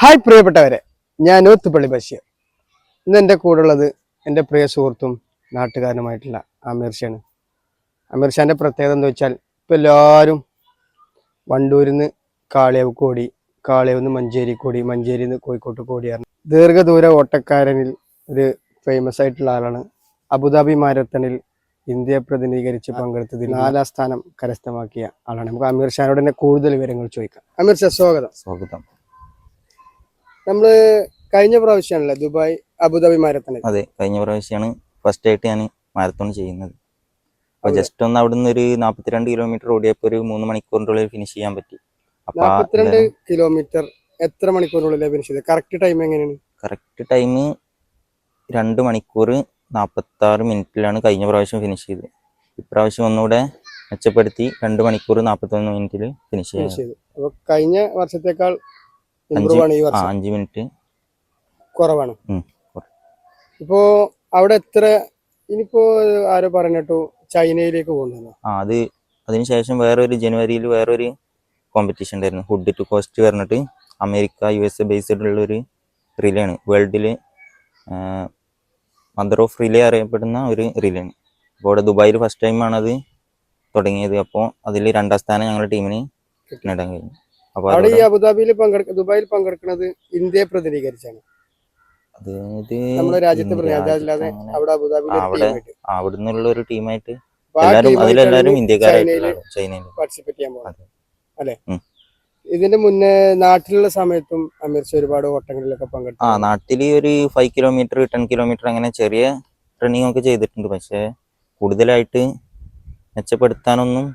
Hi പ്രിയപ്പെട്ടവരെ, ഞാൻ നൂത്തുപള്ളി ബഷീർ. ഇന്ന് എൻ്റെ കൂടെ ഉള്ളത് എൻ്റെ പ്രിയ സുഹൃത്തും നാട്ടുകാരനുമായിട്ടുള്ള അമീർ ഷാണ്. അമീർ ഷാൻ്റെ പ്രത്യേകത എന്താ വെച്ചാൽ ഇപ്പം എല്ലാവരും വണ്ടൂരിൽ നിന്ന് കാളിയാവ്ക്ക് ഓടി, കാളിയാവിൽ നിന്ന് മഞ്ചേരിക്ക് ഓടി, മഞ്ചേരിയിൽ നിന്ന് കോഴിക്കോട്ട് ഓടിയാണ്. ദീർഘദൂര ഓട്ടക്കാരനിൽ ഒരു ഫേമസ് ആയിട്ടുള്ള ആളാണ്. അബുദാബി മാരത്തണിൽ ഇന്ത്യയെ പ്രതിനിധീകരിച്ച് പങ്കെടുത്തതിൽ 4ാം സ്ഥാനം കരസ്ഥമാക്കിയ ആളാണ്. നമുക്ക് അമീർ ഷാനോട് തന്നെ കൂടുതൽ വിവരങ്ങൾ ചോദിക്കാം. അമീർ ഷാ, സ്വാഗതം. നമ്മള് കഴിഞ്ഞ പ്രാവശ്യമാണല്ലേ ദുബായ് അബുദാബി മാരത്തൺ? അതെ, കഴിഞ്ഞ പ്രാവശ്യമാണ് ഫസ്റ്റ് ആയിട്ട് ഞാൻ മാരത്തോൺ ചെയ്യുന്നത്. അപ്പൊ ജസ്റ്റ് ഒന്ന് അവിടുന്ന് ഒരു 42 കിലോമീറ്റർ ഓടിയപ്പോ ഒരു 3 മണിക്കൂറിനുള്ളിൽ ഫിനിഷ് ചെയ്യാൻ പറ്റി. 42 കിലോമീറ്റർ എത്ര മണിക്കൂറിനുള്ളിൽ ഫിനിഷ് ചെയ്തത്? കറക്റ്റ് ടൈം എങ്ങനെയാണ്? കറക്റ്റ് ടൈം 2 മണിക്കൂർ 46 മിനിറ്റിലാണ് കഴിഞ്ഞ പ്രാവശ്യം ഫിനിഷ് ചെയ്തത്. ഇപ്രാവശ്യം ഒന്നുകൂടെ മെച്ചപ്പെടുത്തി 2 മണിക്കൂർ 41 മിനിറ്റിൽ ഫിനിഷ് ചെയ്തു. അപ്പൊ കഴിഞ്ഞ വർഷത്തേക്കാൾ 5 മിനിറ്റ് കുറവാണ്. ഇപ്പോ അവിടെ എത്ര, ഇനിയിപ്പോ ആരോ പറഞ്ഞിട്ടു ചൈനയിലേക്ക് പോകുന്നു. അത് അതിനുശേഷം വേറൊരു ജനുവരിയിൽ വേറൊരു കോമ്പറ്റീഷൻ ഉണ്ടായിരുന്നു, ഹുഡ് ടു കോസ്റ്റ് പറഞ്ഞിട്ട്. അമേരിക്ക USA ബേസ്ഡ് ഉള്ള ഒരു റിലേ ആണ്, വേൾഡില് മദർ ഓഫ് റിലേ അറിയപ്പെടുന്ന ഒരു റിലേ ആണ്. അപ്പോൾ ഇവിടെ ദുബായിൽ ഫസ്റ്റ് ടൈമാണ് അത് തുടങ്ങിയത്. അപ്പോൾ അതിൽ 2ാം സ്ഥാനം ഞങ്ങളുടെ ടീമിന് നേടാൻ കഴിഞ്ഞു. അവിടെ ഈ അബുദാബിയിൽ ദുബായിൽ പങ്കെടുക്കുന്നത് ഇന്ത്യയെ പ്രതിനിധീകരിച്ചാണ്. നമ്മുടെ രാജ്യത്തെ അവിടുന്നുള്ള ഒരു ടീമായിട്ട് അതിലെല്ലാരും ഇന്ത്യക്കാരായിട്ടുള്ള ചൈനയിൽ പാർട്ടിസിപ്പേറ്റ് ചെയ്യാൻ പോകുന്നത് അല്ലെ? ഇതിന്റെ മുന്നേ നാട്ടിലുള്ള സമയത്തും അമീർ ഷാ ഒരുപാട് ഓട്ടങ്ങളിലൊക്കെ പങ്കെടുത്തു. നാട്ടില് ഒരു 5 കിലോമീറ്റർ 10 കിലോമീറ്റർ അങ്ങനെ ചെറിയ റണ്ണിങ് ഒക്കെ ചെയ്തിട്ടുണ്ട്. പക്ഷെ കൂടുതലായിട്ട് മെച്ചപ്പെടുത്താനൊന്നും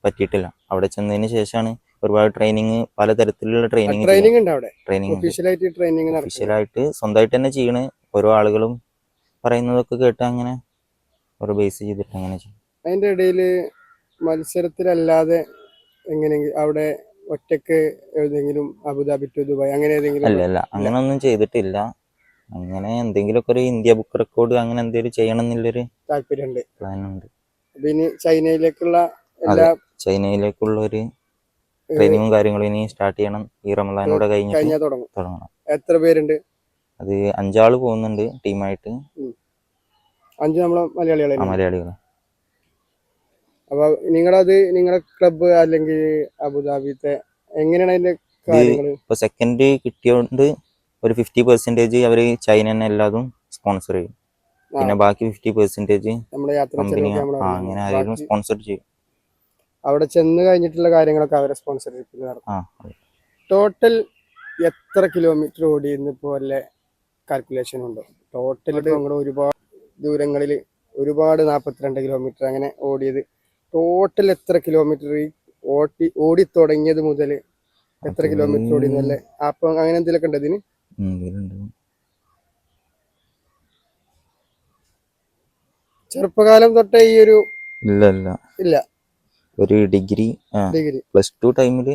പറ്റിയിട്ടില്ല. അവിടെ ചെന്നതിന് ശേഷമാണ് ഒരുപാട് ട്രെയിനിങ്, പലതരത്തിലുള്ള ട്രെയിനിങ് ഉണ്ട് അവിടെ. ഒഫീഷ്യലായിട്ട് സ്വന്തമായിട്ട് തന്നെ ചെയ്യണ്. ഓരോ ആളുകളും പറയുന്നതൊക്കെ കേട്ട് അങ്ങനെ ഓരോ ബേസ് ചെയ്തിട്ട് അങ്ങനെ ചെയ്യും. അതിന്റെ ഇടയിൽ മത്സരത്തിലല്ലാതെ എങ്ങനെയെങ്കിലും അവിടെ ഒറ്റക്ക് ഏതെങ്കിലും അബുദാബി ടു ദുബായ് അങ്ങനെ ഏതെങ്കിലും? അല്ല, അങ്ങനൊന്നും ചെയ്തിട്ടില്ല. അങ്ങനെ എന്തെങ്കിലുമൊക്കെ ഒരു ഇന്ത്യ ബുക്ക് റെക്കോർഡ് അങ്ങനെ എന്തെങ്കിലും ചെയ്യണം എന്നുള്ളൊരു താല്പര്യമുണ്ട്, പ്ലാനുണ്ട്. പിന്നെ ചൈനയിലേക്കുള്ള ഒരു ട്രെയിനിങ്ങും കാര്യങ്ങളും ഇനി സ്റ്റാർട്ട് ചെയ്യണം. ഈ റമദാനോടെ കഴിഞ്ഞിട്ട് തുടങ്ങണം. എത്ര പേരുണ്ട്? അത് 5 ആള് പോകുന്നുണ്ട് ടീമായിട്ട്. 5 നമ്മളെ മലയാളികൾ. അപ്പൊ നിങ്ങളെ ക്ലബ്ബ് അല്ലെങ്കിൽ അബുദാബിത്തെ എങ്ങനെയാണ് അതിന്റെ കാര്യങ്ങള്? ഇപ്പൊ സെക്കൻഡ് കിട്ടിയോണ്ട് ഒരു 50% അവര് ചൈന തന്നെ എല്ലാതും സ്പോൺസർ ചെയ്യും. പിന്നെ ബാക്കി 50% കമ്പനി അങ്ങനെ ആരെങ്കിലും സ്പോൺസർ ചെയ്യും. അവിടെ ചെന്ന് കഴിഞ്ഞിട്ടുള്ള കാര്യങ്ങളൊക്കെ അവരെ സ്പോൺസർഷിപ്പ് നടത്തും. ടോട്ടൽ എത്ര കിലോമീറ്റർ ഓടിയെന്ന് പോലെ കാൽക്കുലേഷൻ ഉണ്ടോ? ടോട്ടൽ ഒരുപാട് ദൂരങ്ങളിൽ ഒരുപാട് 42 കിലോമീറ്റർ അങ്ങനെ ഓടിയത്. ടോട്ടൽ എത്ര കിലോമീറ്റർ ഓടി തുടങ്ങിയത് മുതൽ എത്ര കിലോമീറ്റർ ഓടിയെന്നല്ലേ? അപ്പൊ അങ്ങനെ എന്തെങ്കിലുമൊക്കെ ഉണ്ട് ഇതിന്? ചെറുപ്പകാലം തൊട്ടേ ഈ ഒരു ഇല്ല ഒരു ഡിഗ്രി +2 ടൈമില്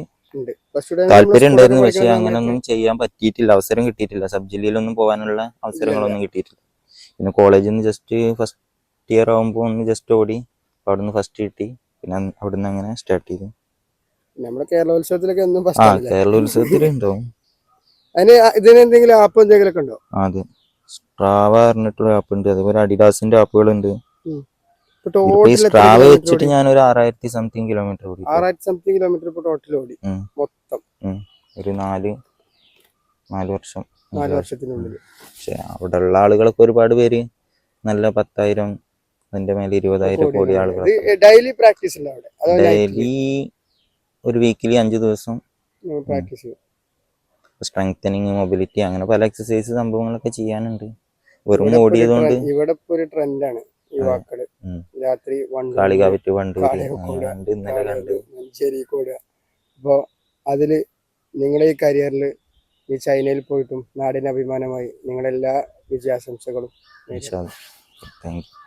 താല്പര്യം ഉണ്ടായിരുന്നു. പക്ഷെ അങ്ങനെ ഒന്നും ചെയ്യാൻ പറ്റിയിട്ടില്ല, അവസരം കിട്ടിയിട്ടില്ല. സബ് ജില്ലയിലൊന്നും പോകാനുള്ള അവസരങ്ങളൊന്നും കിട്ടിയിട്ടില്ല. പിന്നെ കോളേജിൽ നിന്ന് ജസ്റ്റ് ഫസ്റ്റ് ഇയർ ആകുമ്പോൾ ഒന്ന് ജസ്റ്റ് ഓടി, അവിടുന്ന് ഫസ്റ്റ് കിട്ടി. പിന്നെ അവിടുന്ന് അങ്ങനെ സ്റ്റാർട്ട് ചെയ്തു. നമ്മുടെ കേരളോത്സവത്തിലൊക്കെ കേരളോത്സവത്തിൽ ഉണ്ടാവും. അതിന് ഇതിന് എന്തെങ്കിലും ആപ്പ് എന്തെങ്കിലും ഉണ്ടോ? അതെ, സ്ട്രാവ പറഞ്ഞിട്ടുള്ള ആപ്പ് ഉണ്ട്. അതേപോലെ അഡിഡാസിന്റെ ആപ്പുകളുണ്ട്. സ്ട്രാവ വെച്ചിട്ട് ഞാൻ ഒരു 6000 സംതിങ് കിലോമീറ്റർ ഓടി. 6000 സംതിങ് കിലോമീറ്റർ ടോട്ടൽ ഓടി മൊത്തം ഒരു 4 വർഷത്തിനുള്ളിൽ. പക്ഷെ അവിടെ ഉള്ള ആളുകളൊക്കെ ഒരുപാട് പേര് നല്ല 10,000 അതിന്റെ മേലെ 20,000 കോടി ആളുകൾ. ഡെയിലി പ്രാക്ടീസ് ഉണ്ട് അവിടെ? ഡെയിലി ഒരു വീക്കിലി 5 ദിവസം പ്രാക്ടീസ് ചെയ്യും. സ്ട്രെങ്തനിങ്, മൊബിലിറ്റി, അങ്ങനെ പല എക്സസൈസ് സംഭവങ്ങളൊക്കെ ചെയ്യാനുണ്ട്. വെറും ഓടിയതുകൊണ്ട് ഇവിടെ ഒരു ട്രെൻഡാണ് യുവാക്കള് രാത്രി കാളികാവിറ്റ് വണ്ടൂര് ഇന്നലെ കണ്ട് മഞ്ചേരിക്കോട്. അപ്പൊ അതില് നിങ്ങളെ ഈ കരിയറിൽ ഈ ചൈനയിൽ പോയിട്ടും നാടിന് അഭിമാനമായി നിങ്ങളെല്ലാ വിജയാശംസകളും. Thank you.